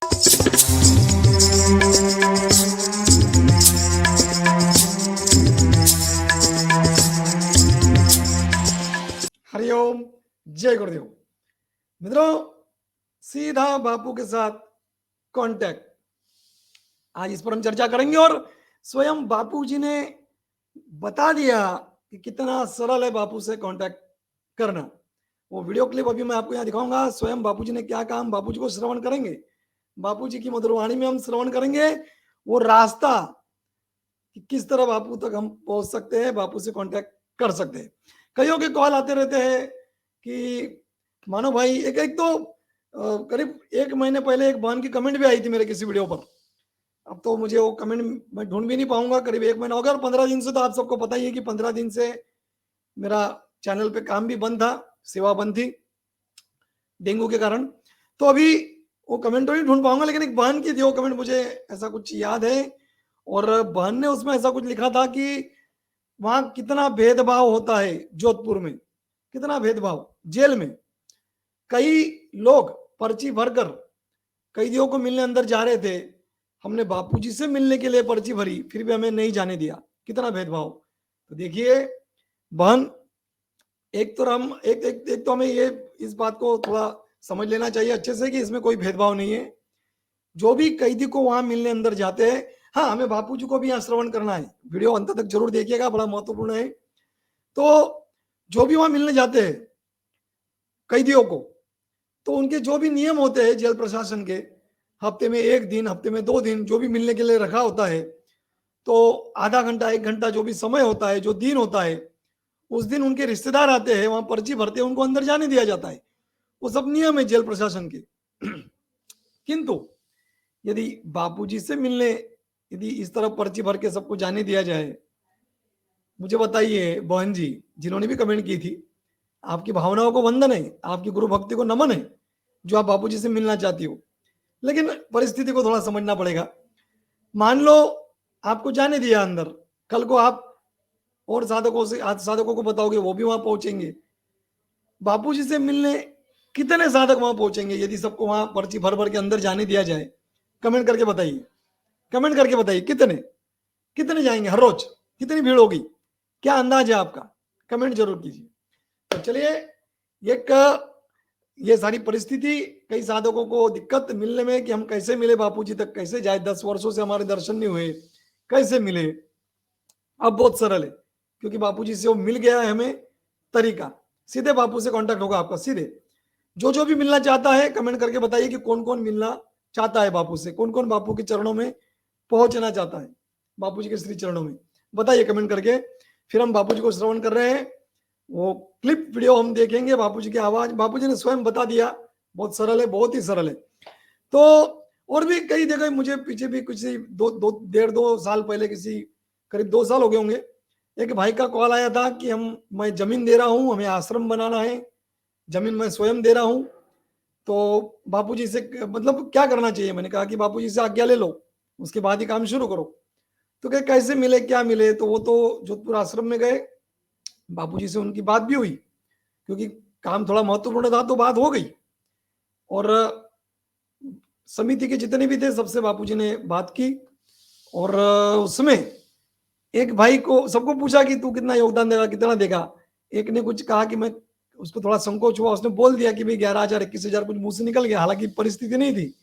हरिओम, जय गुरुदेव। मित्रों, सीधा बापू के साथ कांटेक्ट, आज इस पर हम चर्चा करेंगे। और स्वयं बापू जी ने बता दिया कि कितना सरल है बापू से कांटेक्ट करना। वो वीडियो क्लिप अभी मैं आपको यहाँ दिखाऊंगा। स्वयं बापू जी ने क्या कहा, हम बापू जी को श्रवण करेंगे, बापू जी की मधुर वाणी में हम श्रवण करेंगे वो रास्ता कि किस तरह बापू तक हम पहुंच सकते हैं, बापू से कांटेक्ट कर सकते हैं। कईयों के कॉल आते रहते हैं कि मानो भाई, एक तो करीब 1 महीने पहले एक बहन की कमेंट भी आई थी मेरे किसी वीडियो पर। अब तो मुझे वो कमेंट मैं ढूंढ भी नहीं पाऊंगा, करीब 1 महीना हो गया। और 15 दिन से तो आप सबको पता ही है कि 15 दिन से मेरा चैनल पे काम भी बंद था, सेवा बंद थी डेंगू के कारण। तो अभी वो कमेंट तो नहीं ढूंढ पाऊंगा, लेकिन एक बहन की थी वो कमेंट, मुझे ऐसा कुछ याद है। और बहन ने उसमें ऐसा कुछ लिखा था कि वहां कितना भेदभाव होता है, जोधपुर में कितना भेदभाव। जेल में कई लोग पर्ची भरकर कैदियों को मिलने अंदर जा रहे थे, हमने बापूजी से मिलने के लिए पर्ची भरी, फिर भी हमें नहीं जाने दिया। कितना भेदभाव। तो देखिए बहन, एक तो हम एक तो हमें ये इस बात को थोड़ा समझ लेना चाहिए अच्छे से कि इसमें कोई भेदभाव नहीं है। जो भी कैदी को वहां मिलने अंदर जाते हैं, हाँ, हमें बापूजी को भी यहाँ श्रवण करना है। वीडियो अंत तक जरूर देखिएगा, बड़ा महत्वपूर्ण है। तो जो भी वहां मिलने जाते हैं कैदियों को, तो उनके जो भी नियम होते हैं जेल प्रशासन के, हफ्ते में 1 दिन, हफ्ते में 2 दिन जो भी मिलने के लिए रखा होता है, तो आधा घंटा 1 घंटा जो भी समय होता है, जो दिन होता है, उस दिन उनके रिश्तेदार आते हैं, वहां पर्ची भरते हैं, उनको अंदर जाने दिया जाता है। वो सब नियम है जेल प्रशासन के। किंतु यदि बापूजी से मिलने यदि इस तरह पर्ची भर के सबको जाने दिया जाए, मुझे बताइए बहन जी जिन्होंने भी कमेंट की थी, आपकी भावनाओं को वंदन है, आपकी गुरु भक्ति को नमन है जो आप बापूजी से मिलना चाहती हो। लेकिन परिस्थिति को थोड़ा समझना पड़ेगा। मान लो आपको जाने दिया अंदर, कल को आप और साधकों को बताओगे, वो भी वहां पहुंचेंगे। बापूजी से मिलने कितने साधक वहां पहुंचेंगे यदि सबको वहां पर्ची भर भर के अंदर जाने दिया जाए? कमेंट करके बताइए, कमेंट करके बताइए कितने कितने जाएंगे हर रोज, कितनी भीड़ होगी, क्या अंदाज है आपका? कमेंट जरूर कीजिए। तो चलिए, ये सारी परिस्थिति, कई साधकों को दिक्कत मिलने में कि हम कैसे मिले बापूजी तक, कैसे जाए, 10 वर्षों से हमारे दर्शन नहीं हुए, कैसे मिले। अब बहुत सरल है, क्योंकि बापूजी से वो मिल गया है हमें तरीका। सीधे बापू से कांटेक्ट होगा आपका सीधे। जो भी मिलना चाहता है कमेंट करके बताइए कि कौन कौन मिलना चाहता है बापू से, कौन कौन बापू के चरणों में पहुंचना चाहता है, बापू जी के श्री चरणों में। बताइए कमेंट करके। फिर हम बापू जी को श्रवण कर रहे हैं, वो क्लिप वीडियो हम देखेंगे, बापू जी की आवाज। बापू जी ने स्वयं बता दिया, बहुत सरल है, बहुत ही सरल है। तो और भी कई जगह मुझे पीछे भी कुछ 1.5-2 साल पहले, किसी करीब 2 साल हो गए होंगे, एक भाई का कॉल आया था कि मैं जमीन दे रहा हूँ, हमें आश्रम बनाना है, जमीन मैं स्वयं दे रहा हूँ, तो बापूजी से मतलब क्या करना चाहिए? मैंने कहा कि बापूजी से आज्ञा ले लो, उसके बाद ही काम शुरू करो। तो क्या कैसे मिले, क्या मिले? तो वो तो जोधपुर आश्रम में गए, बापूजी से उनकी बात भी हुई, क्योंकि काम थोड़ा महत्वपूर्ण था तो बात हो गई। और समिति के जितने भी थे सबसे बापूजी ने बात की। और उसमें एक भाई को सबको पूछा कि तू कितना योगदान देगा, कितना देगा। एक ने कुछ कहा कि मैं, उसको थोड़ा संकोच हुआ, उसने बोल दिया कि भाई 11,000 21,000 कुछ मुंह से निकल गया, हालांकि परिस्थिति नहीं थी।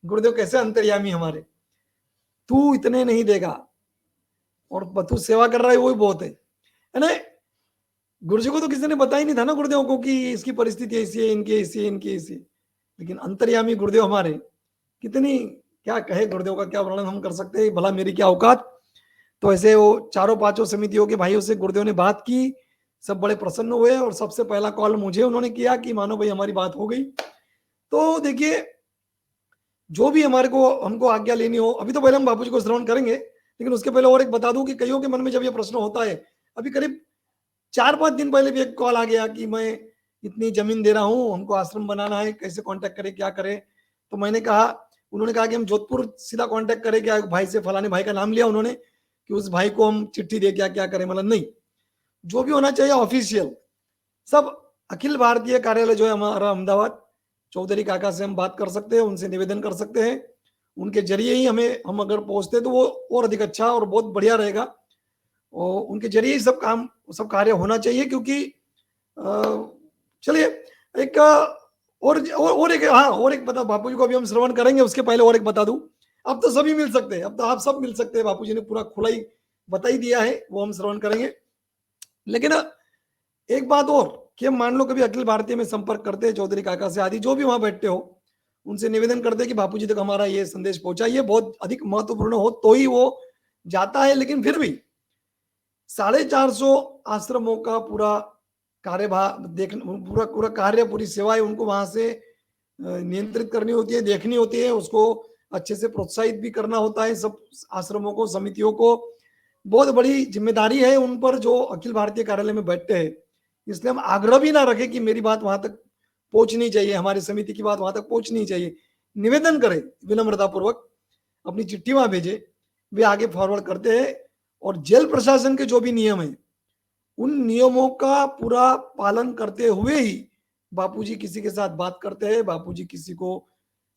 गुरुदेव कैसे अंतर्यामी हमारे, तू इतने नहीं देगा और तू सेवा कर रहा है, वो ही बहुत है ना। गुरुजी को तो किसी ने बताया नहीं था ना गुरुदेव को कि इसकी परिस्थिति ऐसी है, इनकी ऐसी है, इनकी ऐसी है। लेकिन अंतर्यामी गुरुदेव हमारे, कितनी, क्या कहे गुरुदेव का, क्या वर्णन हम कर सकते हैं, भला मेरी क्या औकात। तो ऐसे वो चारों पांचों समितियों के भाइयों से गुरुदेव ने बात की, सब बड़े प्रसन्न हुए। और सबसे पहला कॉल मुझे उन्होंने किया कि मानो भाई हमारी बात हो गई। तो देखिए, जो भी हमारे को हमको आज्ञा लेनी हो, अभी तो पहले हम बापूजी को श्रवण करेंगे, लेकिन उसके पहले और एक बता दूं कि कईयों के मन में जब ये प्रश्न होता है, अभी करीब 4-5 दिन पहले भी एक कॉल आ गया कि मैं इतनी जमीन दे रहा हूँ, हमको आश्रम बनाना है, कैसे कांटेक्ट करें, क्या करें। तो मैंने कहा, उन्होंने कहा कि हम जोधपुर सीधा कांटेक्ट करें क्या? भाई से, फलाने भाई का नाम लिया उन्होंने कि उस भाई को हम चिट्ठी दे, क्या क्या करें। मतलब नहीं, जो भी होना चाहिए ऑफिशियल, सब अखिल भारतीय कार्यालय जो है हमारा अहमदाबाद, चौधरी काका से हम बात कर सकते हैं, उनसे निवेदन कर सकते हैं, उनके जरिए ही हम अगर पहुंचते तो वो और अधिक अच्छा और बहुत बढ़िया रहेगा। और उनके जरिए ही सब कार्य होना चाहिए, क्योंकि चलिए एक और एक, हाँ और एक बता, बापू जी को अभी हम श्रवण करेंगे, उसके पहले और एक बता दूं, अब तो सभी मिल सकते हैं, अब तो आप सब मिल सकते हैं, बापू जी ने पूरा खुला ही बता ही दिया है, वो हम श्रवण करेंगे। लेकिन एक बात और कि मान लो कभी अखिल भारतीय में संपर्क करते हैं चौधरी काका से आदि जो भी वहां बैठते हो, उनसे निवेदन करते हैं कि बापू जी तक हमारा ये संदेश पहुंचाइए, बहुत अधिक महत्वपूर्ण हो तो ही वो जाता है। लेकिन फिर भी 450 आश्रमों का पूरा कार्यभार पूरा पूरा कार्य, पूरी सेवाएं उनको वहां से नियंत्रित करनी होती है, देखनी होती है, उसको अच्छे से प्रोत्साहित भी करना होता है, सब आश्रमों को, समितियों को। बहुत बड़ी जिम्मेदारी है उन पर जो अखिल भारतीय कार्यालय में बैठते हैं। इसलिए हम आग्रह भी ना रखें कि मेरी बात वहां तक पहुंचनी चाहिए, हमारी समिति की बात वहां तक पहुंचनी चाहिए, निवेदन करें विनम्रता पूर्वक, अपनी चिट्ठी वहां भेजे, वे आगे फॉरवर्ड करते हैं। और जेल प्रशासन के जो भी नियम है, उन नियमों का पूरा पालन करते हुए ही बापूजी किसी के साथ बात करते हैं, बापूजी किसी को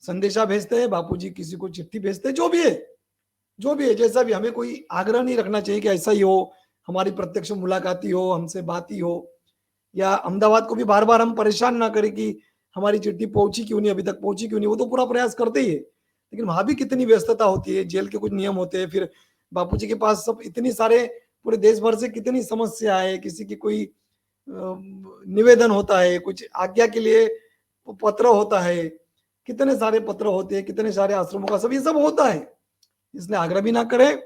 संदेशा भेजते हैं, बापूजी किसी को चिट्ठी भेजते हैं, जो भी है जैसा भी, हमें कोई आग्रह नहीं रखना चाहिए कि ऐसा ही हो, हमारी प्रत्यक्ष मुलाकात ही हो, हमसे बात ही हो, या अहमदाबाद को भी बार बार हम परेशान ना करें कि हमारी चिट्ठी पहुंची क्यों नहीं, अभी तक पहुंची क्यों नहीं, वो तो पूरा प्रयास करते ही है। लेकिन वहां भी कितनी व्यस्तता होती है, जेल के कुछ नियम होते हैं, फिर बापूजी के पास सब इतनी सारे पूरे देश भर से कितनी समस्या है, किसी की कोई निवेदन होता है, कुछ आज्ञा के लिए पत्र होता है, कितने सारे पत्र होते हैं, कितने सारे आश्रमों का सब ये सब होता है। इसलिए आग्रह भी ना करें,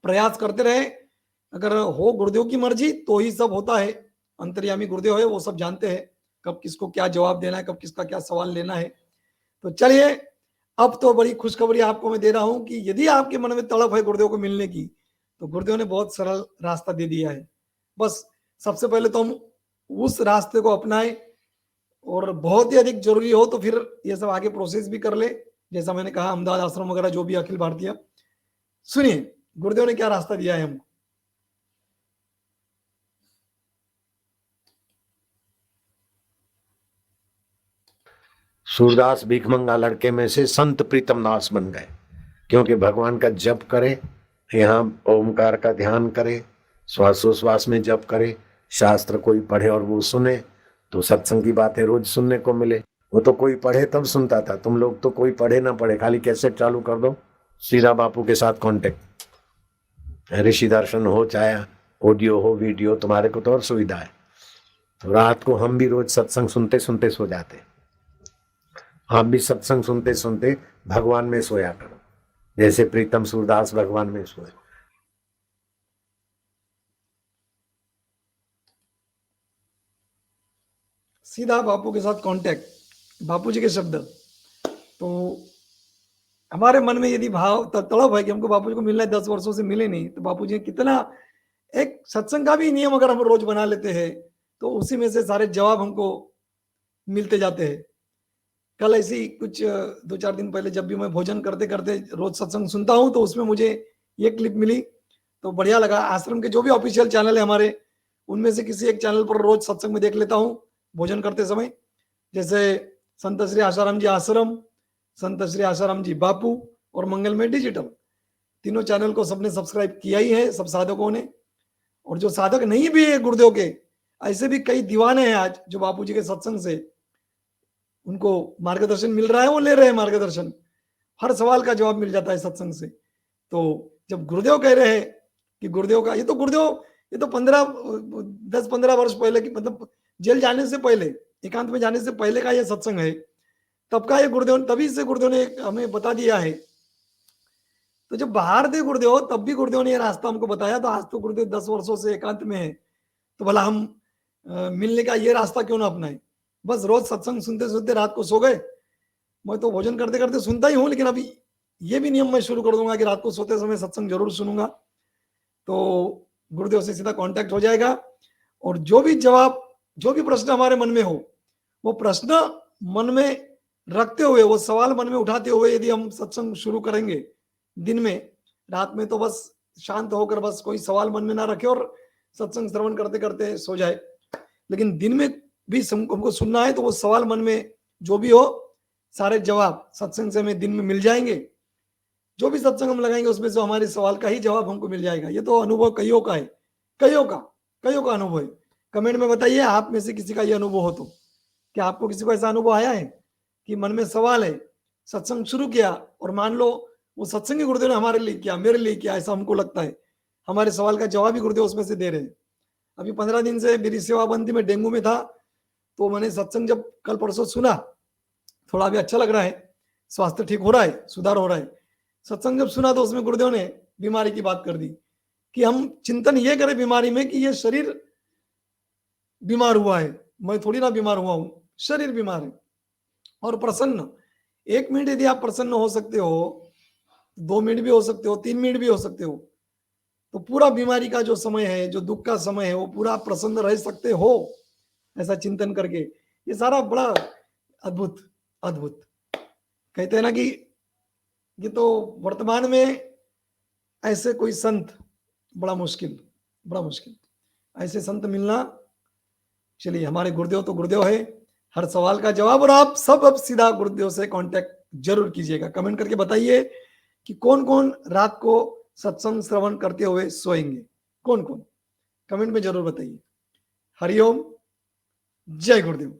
प्रयास करते रहे, अगर हो गुरुदेव की मर्जी तो ही सब होता है। अंतर्यामी गुरुदेव है, वो सब जानते हैं कब किसको क्या जवाब देना है, कब किसका क्या सवाल लेना है। तो चलिए, अब तो बड़ी खुशखबरी आपको मैं दे रहा हूं कि यदि आपके मन में तड़प है गुरुदेव को मिलने की, तो गुरुदेव ने बहुत सरल रास्ता दे दिया है। बस सबसे पहले तो हम उस रास्ते को अपनाएं, और बहुत ही अधिक जरूरी हो तो फिर ये सब आगे प्रोसेस भी कर ले, जैसा मैंने कहा अहमदाबाद आश्रम वगैरह जो भी अखिल भारतीय। सुनिए गुरुदेव ने क्या रास्ता दिया है हमको। सूरदास भीखमंगा लड़के में से संत प्रीतम दास बन गए, क्योंकि भगवान का जप करे, यहाँ ओमकार का ध्यान करे, श्वासोश्वास में जप करे, शास्त्र कोई पढ़े और वो सुने, तो सत्संग की बातें रोज सुनने को मिले। वो तो कोई पढ़े तब सुनता था, तुम लोग तो कोई पढ़े ना पढ़े, खाली कैसेट चालू कर दो, सीधा बापू के साथ कांटेक्ट। ऋषि दर्शन हो चाहे ऑडियो हो वीडियो, तुम्हारे को तो और सुविधा है। तो रात को हम भी रोज सत्संग सुनते सुनते सो जाते, आप भी सत्संग सुनते सुनते भगवान में सोया करो, जैसे प्रीतम सूरदास भगवान में सोए। सीधा बापू के साथ कांटेक्ट, बापू जी के शब्द। तो हमारे मन में यदि भाव तड़प है कि हमको बापू जी को मिलना है, 10 वर्षों से मिले नहीं, तो बापू जी कितना, एक सत्संग का भी नियम अगर हम रोज बना लेते हैं तो उसी में से सारे जवाब हमको मिलते जाते हैं। कल ऐसी कुछ 2-4 दिन पहले जब भी मैं भोजन करते करते रोज सत्संग सुनता हूं, तो उसमें मुझे ये क्लिप मिली, तो बढ़िया लगा। आश्रम के जो भी ऑफिशियल चैनल है हमारे, उनमें से किसी एक चैनल पर रोज सत्संग में देख लेता हूँ भोजन करते समय, जैसे संत श्री आशाराम जी आश्रम, संत श्री आशाराम जी बापू और मंगलमय डिजिटल, तीनों चैनल को सबने सब्सक्राइब किया ही है, सब साधकों ने। और जो साधक नहीं भी है गुरुदेव के, ऐसे भी कई दीवाने हैं आज जो बापू जी के सत्संग से उनको मार्गदर्शन मिल रहा है, वो ले रहे हैं मार्गदर्शन, हर सवाल का जवाब मिल जाता है सत्संग से। तो जब गुरुदेव कह रहे हैं कि गुरुदेव का, ये तो गुरुदेव, ये तो 10-15 वर्ष पहले की, मतलब जेल जाने से पहले, एकांत में जाने से पहले का ये सत्संग है, तब का ये गुरुदेव, तभी से गुरुदेव ने हमें बता दिया है। तो जब बाहर थे गुरुदेव, तब भी गुरुदेव ने ये रास्ता हमको बताया, तो आज तो गुरुदेव 10 वर्षों से एकांत में है, तो भला हम मिलने का ये रास्ता क्यों ना अपनाए। बस रोज सत्संग सुनते सुनते रात को सो गए। मैं तो भोजन करते करते सुनता ही हूँ, लेकिन अभी ये भी नियम मैं शुरू कर दूंगा कि रात को सोते समय सत्संग जरूर सुनूंगा, तो गुरुदेव से सीधा कांटेक्ट हो जाएगा। और जो भी जवाब, जो भी प्रश्न हमारे मन में हो, वो प्रश्न मन में रखते हुए, वो सवाल मन में उठाते हुए यदि हम सत्संग शुरू करेंगे दिन में, रात में तो बस शांत होकर बस कोई सवाल मन में ना रखे और सत्संग श्रवण करते करते सो जाए। लेकिन दिन में भी हमको सुनना है, तो वो सवाल मन में जो भी हो सारे जवाब सत्संग से हमें दिन में मिल जाएंगे। जो भी सत्संग हम लगाएंगे उसमें से हमारे सवाल का ही जवाब हमको मिल जाएगा। ये तो अनुभव कईयों का है, कईयों का अनुभव है। कमेंट में बताइए आप में से किसी का ये अनुभव हो तो, क्या आपको किसी को ऐसा अनुभव आया है कि मन में सवाल है, सत्संग शुरू किया और मान लो वो सत्संग ही गुरुदेव ने हमारे लिए किया, मेरे लिए किया, ऐसा हमको लगता है, हमारे सवाल का जवाब ही गुरुदेव उसमें से दे रहे हैं। अभी 15 दिन से मेरी सेवा बंद थी, मैं डेंगू में था, तो मैंने सत्संग जब कल परसों सुना, थोड़ा भी अच्छा लग रहा है, स्वास्थ्य ठीक हो रहा है, सुधार हो रहा है। सत्संग जब सुना तो उसमें गुरुदेव ने बीमारी की बात कर दी कि हम चिंतन ये करें बीमारी में कि ये शरीर बीमार हुआ है, मैं थोड़ी ना बीमार हुआ हूं, शरीर बीमार है। और प्रसन्न, 1 मिनट यदि आप प्रसन्न हो सकते हो, 2 मिनट भी हो सकते हो, 3 मिनट भी हो सकते हो, तो पूरा बीमारी का जो समय है, जो दुख का समय है, वो पूरा प्रसन्न रह सकते हो ऐसा चिंतन करके। ये सारा बड़ा अद्भुत अद्भुत, कहते हैं ना कि ये तो वर्तमान में ऐसे कोई संत बड़ा मुश्किल ऐसे संत मिलना। चलिए, हमारे गुरुदेव तो गुरुदेव है, हर सवाल का जवाब। और आप सब अब सीधा गुरुदेव से कांटेक्ट जरूर कीजिएगा। कमेंट करके बताइए कि कौन कौन रात को सत्संग श्रवण करते हुए सोएंगे, कौन कौन, कमेंट में जरूर बताइए। हरिओम, जय गुरुदेव।